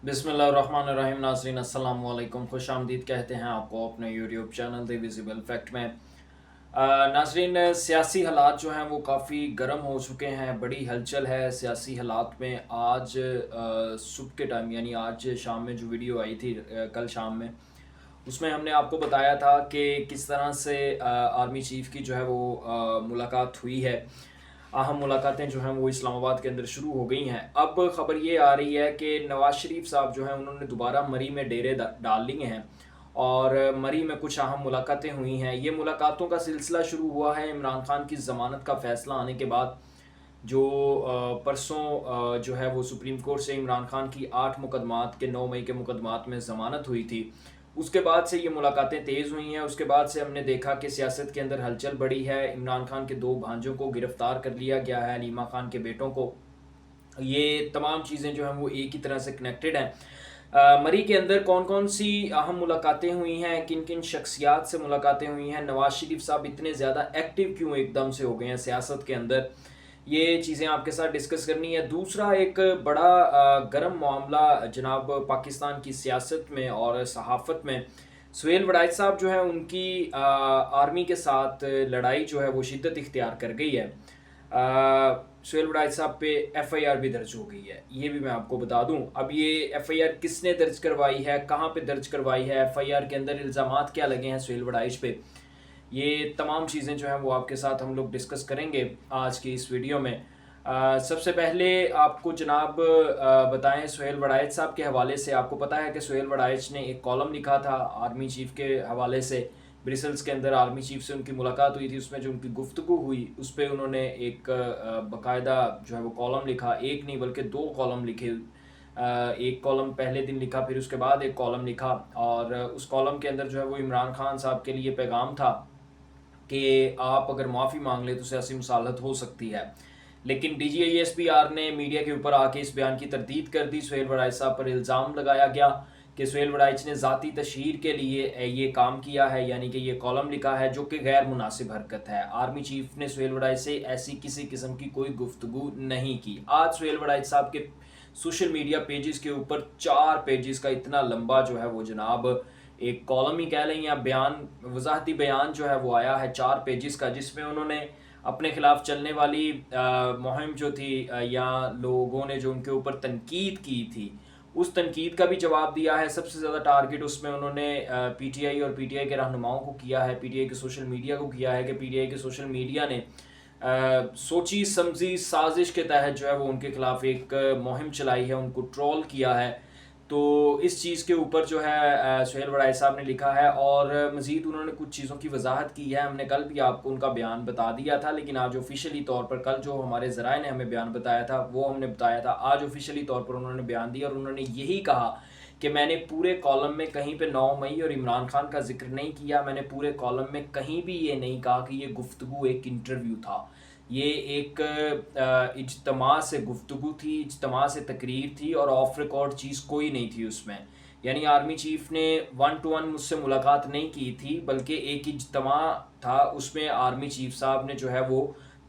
बिस्मिल्लाहिर्रहमानिर्रहीम। नाज़रीन अस्सलाम वालेकुम, खुश आमदीद कहते हैं आपको अपने YouTube channel the visible fact में। नाज़रीन, सियासी हालात जो हैं वो काफ़ी गर्म हो चुके हैं, बड़ी हलचल है सियासी हालात में। आज सुबह के टाइम यानी आज शाम में जो वीडियो आई थी कल शाम में, उसमें हमने आपको बताया था कि किस तरह से आर्मी चीफ़ की जो है वो मुलाकात हुई है। अहम मुलाकातें जो हैं वो इस्लामाबाद के अंदर शुरू हो गई हैं। अब ख़बर ये आ रही है कि नवाज़ शरीफ साहब जो हैं उन्होंने दोबारा मरी में डेरे डाल लिए हैं और मरी में कुछ अहम मुलाकातें हुई हैं। ये मुलाकातों का सिलसिला शुरू हुआ है इमरान खान की ज़मानत का फ़ैसला आने के बाद। जो परसों जो है वो सुप्रीम कोर्ट से इमरान खान की 8 मुकदमात के 9 मई के मुकदमात में ज़मानत हुई थी, उसके बाद से ये मुलाकातें तेज़ हुई हैं। उसके बाद से हमने देखा कि सियासत के अंदर हलचल बढ़ी है। इमरान खान के 2 भांजों को गिरफ़्तार कर लिया गया है, हलीमा खान के बेटों को। ये तमाम चीज़ें जो हैं वो एक ही तरह से कनेक्टेड हैं। मरी के अंदर कौन कौन सी अहम मुलाकातें हुई हैं, किन किन शख्सियात से मुलाकातें हुई हैं, नवाज़ शरीफ साहब इतने ज़्यादा एक्टिव क्यों एकदम से हो गए हैं सियासत के अंदर, ये चीज़ें आपके साथ डिस्कस करनी है। दूसरा एक बड़ा गर्म मामला जनाब पाकिस्तान की सियासत में और सहाफ़त में, सुहेल वड़ाइच साहब जो है उनकी आर्मी के साथ लड़ाई जो है वो शिद्दत इख्तियार कर गई है। सुहेल वड़ाइच साहब पे एफआईआर भी दर्ज हो गई है, ये भी मैं आपको बता दूं। अब ये एफआईआर किसने दर्ज करवाई है, कहाँ पे दर्ज करवाई है, एफआईआर के अंदर इल्ज़ामात क्या लगे हैं सुहेल वड़ाइच पे, ये तमाम चीज़ें जो हैं वो आपके साथ हम लोग डिस्कस करेंगे आज की इस वीडियो में। सबसे पहले आपको जनाब बताएं सुहेल वड़ाइच साहब के हवाले से। आपको पता है कि सुहेल वड़ाइच ने एक कॉलम लिखा था आर्मी चीफ़ के हवाले से, ब्रिसल्स के अंदर आर्मी चीफ से उनकी मुलाकात हुई थी, उसमें जो उनकी गुफ्तगू हुई उस पर उन्होंने एक बाकायदा जो है वो कॉलम लिखा, एक नहीं बल्कि 2 कॉलम लिखे। एक कॉलम पहले दिन लिखा, फिर उसके बाद एक कॉलम लिखा, और उस कॉलम के अंदर जो है वो इमरान खान साहब के लिए पैगाम था कि आप अगर माफ़ी मांग ले तो सियासी मुसालहत हो सकती है। लेकिन DGISPR ने मीडिया के ऊपर आके इस बयान की तरदीद कर दी। सुहेल वड़ाइच साहब पर इल्ज़ाम लगाया गया कि सुहेल वड़ाइच ने ज़ाती तशहीर के लिए ये काम किया है, यानी कि ये कॉलम लिखा है जो कि गैर मुनासिब हरकत है। आर्मी चीफ ने सुहेल वड़ाइच से ऐसी किसी किस्म की कोई गुफ्तगू नहीं की। आज सुहेल वड़ाइच साहब के सोशल मीडिया पेजेस के ऊपर 4 पेजेस का इतना लंबा जो है वो जनाब एक कॉलम ही कह लें या बयान, वजाहती बयान जो है वो आया है 4 पेजेस का, जिसमें उन्होंने अपने खिलाफ चलने वाली मुहिम जो थी या लोगों ने जो उनके ऊपर तनकीद की थी उस तनकीद का भी जवाब दिया है। सबसे ज़्यादा टारगेट उसमें उन्होंने PTI और PTI के रहनुमाओं को किया है, PTI के सोशल मीडिया को किया है कि PTI के सोशल मीडिया ने सोची समझी साजिश के तहत जो है वो उनके खिलाफ एक मुहिम चलाई है, उनको ट्रोल किया है। तो इस चीज़ के ऊपर जो है सुहेल वड़ाइच साहब ने लिखा है, और मज़ीद उन्होंने कुछ चीज़ों की वजाहत की है। हमने कल भी आपको उनका बयान बता दिया था, लेकिन आज ऑफिशियली तौर पर, कल जो हमारे ज़राए ने हमें बयान बताया था वो हमने बताया था, आज ऑफिशियली तौर पर उन्होंने बयान दिया और उन्होंने यही कहा कि मैंने पूरे कॉलम में कहीं पे 9 मई और इमरान खान का जिक्र नहीं किया। मैंने पूरे कॉलम में कहीं भी ये नहीं कहा कि ये गुफ्तगू एक इंटरव्यू था, ये एक इज्तमा से गुफ्तगू थी, इज्तमा से तकरीर थी, और ऑफ रिकॉर्ड चीज़ कोई नहीं थी उसमें। यानी आर्मी चीफ ने 1 to 1 मुझसे मुलाकात नहीं की थी, बल्कि एक इज्तमा था, उसमें आर्मी चीफ साहब ने जो है वो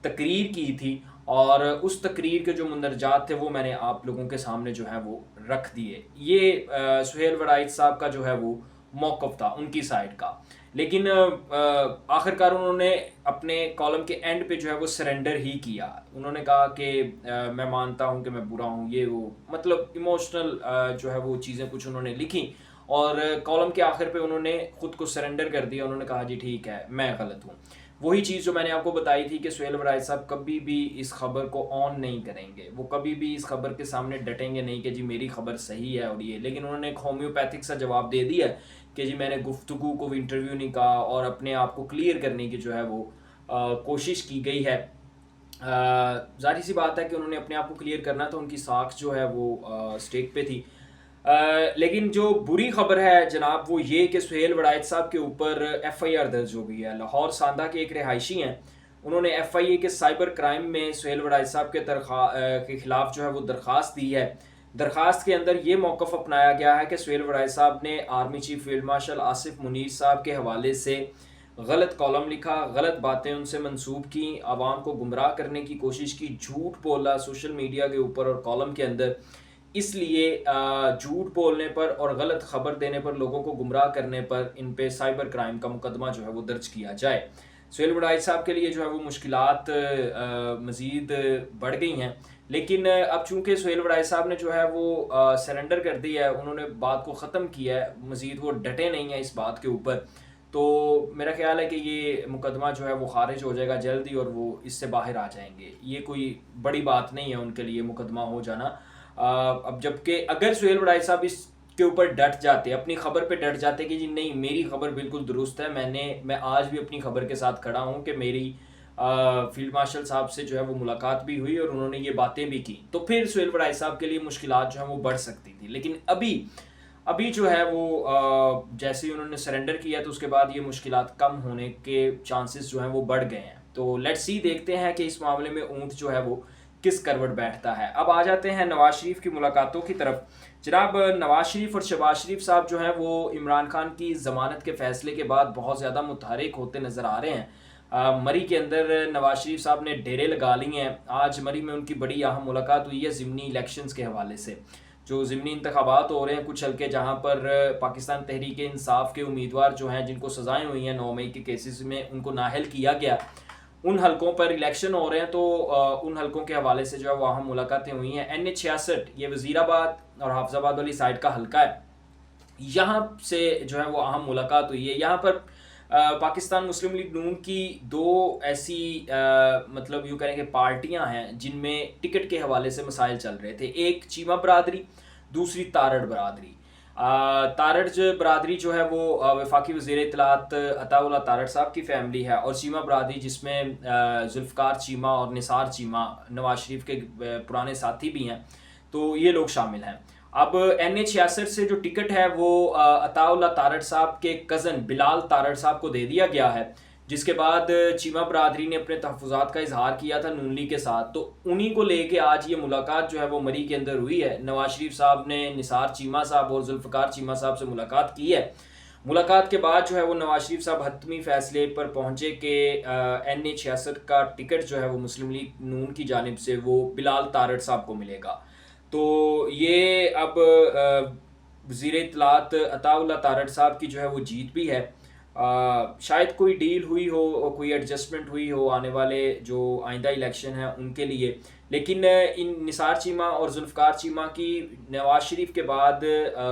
तकरीर की थी, और उस तकरीर के जो मंदरजात थे वो मैंने आप लोगों के सामने जो है वो रख दिए। ये सुहेल वड़ाइच साहब का जो है वो मौक़िफ़ था उनकी साइड का। लेकिन आखिरकार उन्होंने अपने कॉलम के एंड पे जो है वो सरेंडर ही किया। उन्होंने कहा कि मैं मानता हूँ कि मैं बुरा हूँ, ये वो, मतलब इमोशनल जो है वो चीज़ें कुछ उन्होंने लिखी, और कॉलम के आखिर पे उन्होंने ख़ुद को सरेंडर कर दिया। उन्होंने कहा जी ठीक है, मैं गलत हूँ। वही चीज़ जो मैंने आपको बताई थी कि सुहेल वड़ाइच साहब कभी भी इस खबर को ऑन नहीं करेंगे, वो कभी भी इस खबर के सामने डटेंगे नहीं कि जी मेरी खबर सही है और ये। लेकिन उन्होंने एक होम्योपैथिक सा जवाब दे दिया कि जी मैंने गुफ्तगू को इंटरव्यू नहीं कहा, और अपने आप को क्लियर करने की जो है वो कोशिश की गई है। ज़ाहिर सी बात है कि उन्होंने अपने आप को क्लियर करना था, उनकी साख जो है वो स्टेक पे थी। लेकिन जो बुरी खबर है जनाब वो ये कि सुहेल वड़ाइच साहब के ऊपर FIR दर्ज हो गई है। लाहौर सांदा के एक रिहायशी हैं, उन्होंने FIA के साइबर क्राइम में सुहेल वड़ाइच साहब के खिलाफ जो है वो दरख्वास्त दी है। दरख्वास्त के अंदर ये मौक़िफ़ अपनाया गया है कि सुहेल वड़ाइच साहब ने army chief field marshal Asif Munir साहब के हवाले से गलत कॉलम लिखा, गलत बातें उनसे मंसूब की, आवाम को गुमराह करने की कोशिश की, झूठ बोला सोशल मीडिया के ऊपर और कॉलम के अंदर। اس لیے جھوٹ بولنے پر اور غلط خبر دینے پر، لوگوں کو گمراہ کرنے پر ان پہ سائبر کرائم کا مقدمہ جو ہے وہ درج کیا جائے۔ سہیل وڈائی صاحب کے لیے جو ہے وہ مشکلات مزید بڑھ گئی ہیں، لیکن اب چونکہ سہیل وڈائی صاحب نے جو ہے وہ سرنڈر کر دی ہے، انہوں نے بات کو ختم کیا ہے، مزید وہ ڈٹے نہیں ہیں اس بات کے اوپر، تو میرا خیال ہے کہ یہ مقدمہ جو ہے وہ خارج ہو جائے گا جلدی اور وہ اس سے باہر آ جائیں گے۔ یہ کوئی بڑی بات نہیں ہے ان کے لیے مقدمہ ہو جانا۔ اب جبکہ اگر سہیل وڈائی صاحب اس کے اوپر ڈٹ جاتے، اپنی خبر پہ ڈٹ جاتے کہ جی نہیں میری خبر بالکل درست ہے، میں آج بھی اپنی خبر کے ساتھ کھڑا ہوں کہ میری فیلڈ مارشل صاحب سے جو ہے وہ ملاقات بھی ہوئی اور انہوں نے یہ باتیں بھی کی، تو پھر سہیل وڈائی صاحب کے لیے مشکلات جو ہیں وہ بڑھ سکتی تھی۔ لیکن ابھی جو ہے وہ جیسے ہی انہوں نے سرنڈر کیا تو اس کے بعد یہ مشکلات کم ہونے کے چانسز جو ہیں وہ بڑھ گئے ہیں۔ تو لیٹس سی، دیکھتے ہیں کہ اس معاملے میں اونٹ جو ہے وہ کس کروٹ بیٹھتا ہے۔ اب آ جاتے ہیں نواز شریف کی ملاقاتوں کی طرف۔ جناب نواز شریف اور شہباز شریف صاحب جو ہیں وہ عمران خان کی ضمانت کے فیصلے کے بعد بہت زیادہ متحرک ہوتے نظر آ رہے ہیں۔ مری کے اندر نواز شریف صاحب نے ڈیرے لگا لی ہیں۔ آج مری میں ان کی بڑی اہم ملاقات ہوئی ہے ضمنی الیکشنز کے حوالے سے، جو ضمنی انتخابات ہو رہے ہیں کچھ حلقے جہاں پر پاکستان تحریک انصاف کے امیدوار جو ہیں جن کو سزائیں ہوئی ہیں 9 مئی کے کیسز میں، ان کو نااہل کیا گیا، ان حلقوں پر الیکشن ہو رہے ہیں، تو ان حلقوں کے حوالے سے جو ہے وہ اہم ملاقاتیں ہوئی ہیں۔ NH 66 یہ وزیر آباد اور حافظ آباد والی سائڈ کا حلقہ ہے، یہاں سے جو ہے وہ اہم ملاقات ہوئی ہے۔ یہاں پر پاکستان مسلم لیگ نون کی دو ایسی مطلب یوں کہیں کہ پارٹیاں ہیں جن میں ٹکٹ کے حوالے سے مسائل چل رہے تھے، ایک چیمہ برادری، دوسری تارڑ برادری۔ تارڑ برادری جو ہے وہ وفاقی وزیر اطلاعات عطا اللہ تارڑ صاحب کی فیملی ہے، اور چیمہ برادری جس میں ذوالفقار چیمہ اور نثار چیمہ نواز شریف کے پرانے ساتھی بھی ہیں، تو یہ لوگ شامل ہیں۔ اب NH 66 سے جو ٹکٹ ہے وہ عطا اللہ تارڑ صاحب کے کزن بلال تارڑ صاحب کو دے دیا گیا ہے، جس کے بعد چیمہ برادری نے اپنے تحفظات کا اظہار کیا تھا نون لیگ کے ساتھ، تو انہی کو لے کے آج یہ ملاقات جو ہے وہ مری کے اندر ہوئی ہے۔ نواز شریف صاحب نے نثار چیمہ صاحب اور ذوالفقار چیمہ صاحب سے ملاقات کی ہے۔ ملاقات کے بعد جو ہے وہ نواز شریف صاحب حتمی فیصلے پر پہنچے کہ NH 66 کا ٹکٹ جو ہے وہ مسلم لیگ نون کی جانب سے وہ بلال تارڑ صاحب کو ملے گا۔ تو یہ اب وزیر اطلاعات عطا اللہ تارڑ صاحب کی جو ہے وہ جیت بھی ہے۔ شاید کوئی ڈیل ہوئی ہو، کوئی ایڈجسٹمنٹ ہوئی ہو آنے والے جو آئندہ الیکشن ہیں ان کے لیے، لیکن ان نثار چیمہ اور ذوالفقار چیمہ کی نواز شریف کے بعد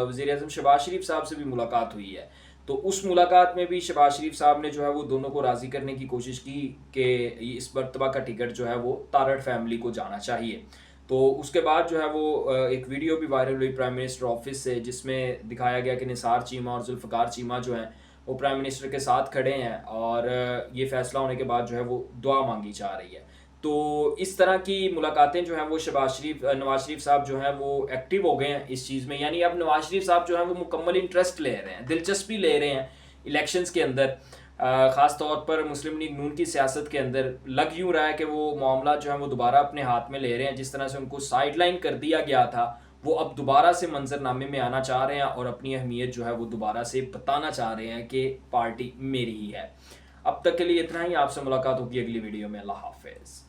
وزیر اعظم شہباز شریف صاحب سے بھی ملاقات ہوئی ہے، تو اس ملاقات میں بھی شہباز شریف صاحب نے جو ہے وہ دونوں کو راضی کرنے کی کوشش کی کہ اس مرتبہ کا ٹکٹ جو ہے وہ تارڑ فیملی کو جانا چاہیے۔ تو اس کے بعد جو ہے وہ ایک ویڈیو بھی وائرل ہوئی پرائم منسٹر آفس سے، جس میں دکھایا گیا کہ نثار چیمہ اور ذوالفقار چیمہ جو ہیں وہ پرائم منسٹر کے ساتھ کھڑے ہیں، اور یہ فیصلہ ہونے کے بعد جو ہے وہ دعا مانگی جا رہی ہے۔ تو اس طرح کی ملاقاتیں جو ہیں وہ نواز شریف صاحب جو ہیں وہ ایکٹیو ہو گئے ہیں اس چیز میں، یعنی اب نواز شریف صاحب جو ہیں وہ مکمل انٹرسٹ لے رہے ہیں، دلچسپی لے رہے ہیں الیکشنز کے اندر، خاص طور پر مسلم لیگ نون کی سیاست کے اندر۔ لگ یوں رہا ہے کہ وہ معاملات جو ہیں وہ دوبارہ اپنے ہاتھ میں لے رہے ہیں، جس طرح سے ان کو سائیڈ لائن کر دیا گیا تھا وہ اب دوبارہ سے منظر نامے میں آنا چاہ رہے ہیں، اور اپنی اہمیت جو ہے وہ دوبارہ سے بتانا چاہ رہے ہیں کہ پارٹی میری ہی ہے۔ اب تک کے لیے اتنا ہی، آپ سے ملاقات ہوگی اگلی ویڈیو میں۔ اللہ حافظ۔